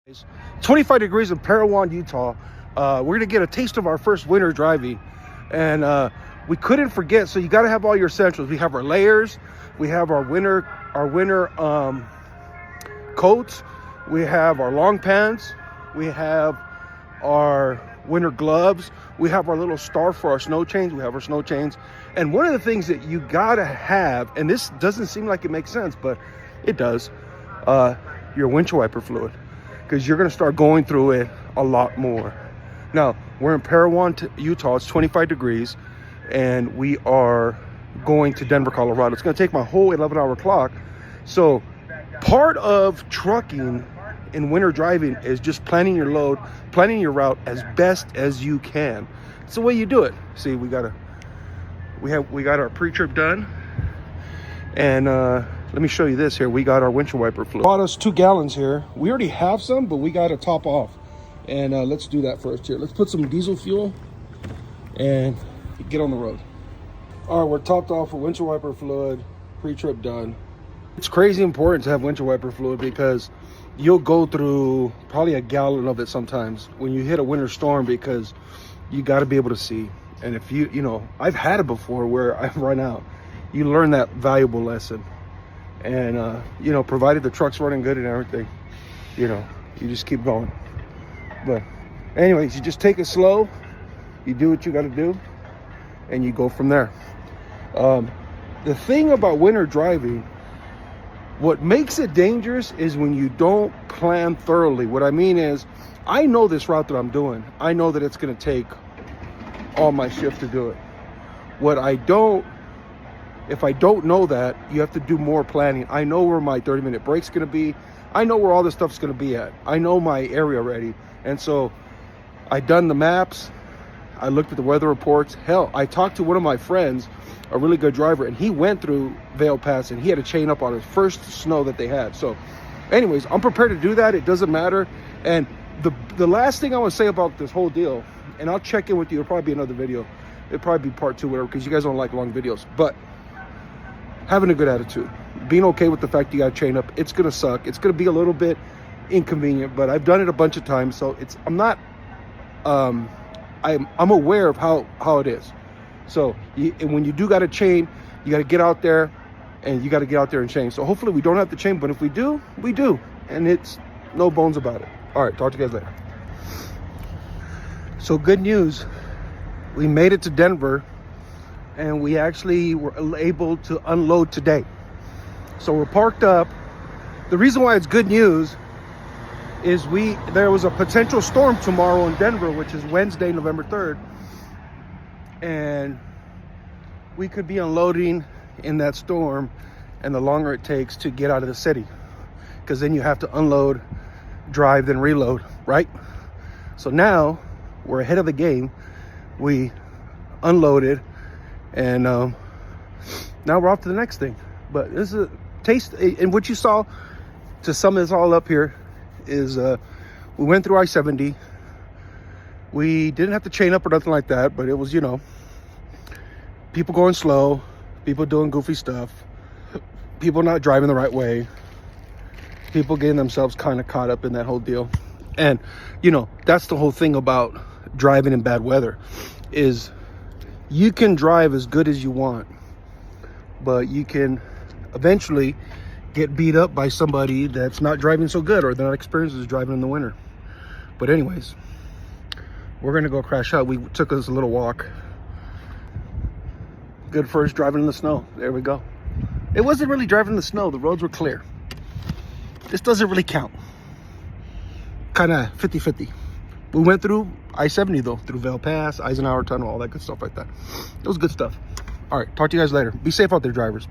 It's 25 degrees in Parowan, Utah. We're gonna get a taste of our first winter driving, and we couldn't forget. So you got to have all your essentials. We have our layers, we have our winter coats, we have our long pants, we have our winter gloves, we have our little scarf for our snow chains, we have our snow chains. And one of the things that you gotta have, and this doesn't seem like it makes sense, but it does, your windshield wiper fluid, because you're going to start going through it a lot more. Now, we're in Parowan, Utah. It's 25 degrees, and we are going to Denver, Colorado. It's going to take my whole 11-hour clock. So part of trucking in winter driving is just planning your load, planning your route as best as you can. It's the way you do it. See, we got our pre-trip done, and let me show you this here. We got our windshield wiper fluid. Bought us 2 gallons here. We already have some, but we got to top off. And let's do that first here. Let's put some diesel fuel and get on the road. All right, we're topped off with windshield wiper fluid, pre-trip done. It's crazy important to have windshield wiper fluid because you'll go through probably a gallon of it sometimes when you hit a winter storm, because you got to be able to see. And if you know, I've had it before where I've run out. You learn that valuable lesson. And you know, provided the truck's running good and everything, you know, you just keep going. But anyways, you just take it slow, you do what you got to do, and you go from there. The thing about winter driving, what makes it dangerous is when you don't plan thoroughly. What I mean is, I know this route that I'm doing, I know that it's going to take all my shift to do it. If I don't know that, you have to do more planning. I know where my 30-minute break's gonna be. I know where all this stuff's gonna be at. I know my area already. And so I done the maps. I looked at the weather reports. Hell, I talked to one of my friends, a really good driver, and he went through Vail Pass and he had to chain up on his first snow that they had. So anyways, I'm prepared to do that. It doesn't matter. And the last thing I want to say about this whole deal, and I'll check in with you, it'll probably be another video. It'll probably be part 2, whatever, because you guys don't like long videos. But having a good attitude, being okay with the fact you got to chain up. It's gonna suck, it's gonna be a little bit inconvenient, but I've done it a bunch of times, so I'm aware of how it is. So and when you do got to chain, you got to get out there, and you got to get out there and chain. So hopefully we don't have to chain, but if we do, we do, and it's no bones about it. All right, talk to you guys later. So good news, we made it to Denver, and we actually were able to unload today. So we're parked up. The reason why it's good news is there was a potential storm tomorrow in Denver, which is Wednesday, November 3rd. And we could be unloading in that storm, and the longer it takes to get out of the city, because then you have to unload, drive, then reload, right? So now we're ahead of the game. We unloaded, and now we're off to the next thing. But this is a taste, and what you saw, to sum this all up here, is we went through I-70. We didn't have to chain up or nothing like that, but it was, you know, people going slow, people doing goofy stuff, people not driving the right way, people getting themselves kind of caught up in that whole deal. And you know, that's the whole thing about driving in bad weather, is you can drive as good as you want, but you can eventually get beat up by somebody that's not driving so good, or they're not experienced as driving in the winter. But anyways, we're gonna go crash out. We took us a little walk. Good first driving in the snow. There we go. It wasn't really driving in the snow. The roads were clear. This doesn't really count. Kind of 50-50. We went through I-70 though, through Vail Pass, Eisenhower Tunnel, all that good stuff like that. It was good stuff. All right, talk to you guys later. Be safe out there, drivers.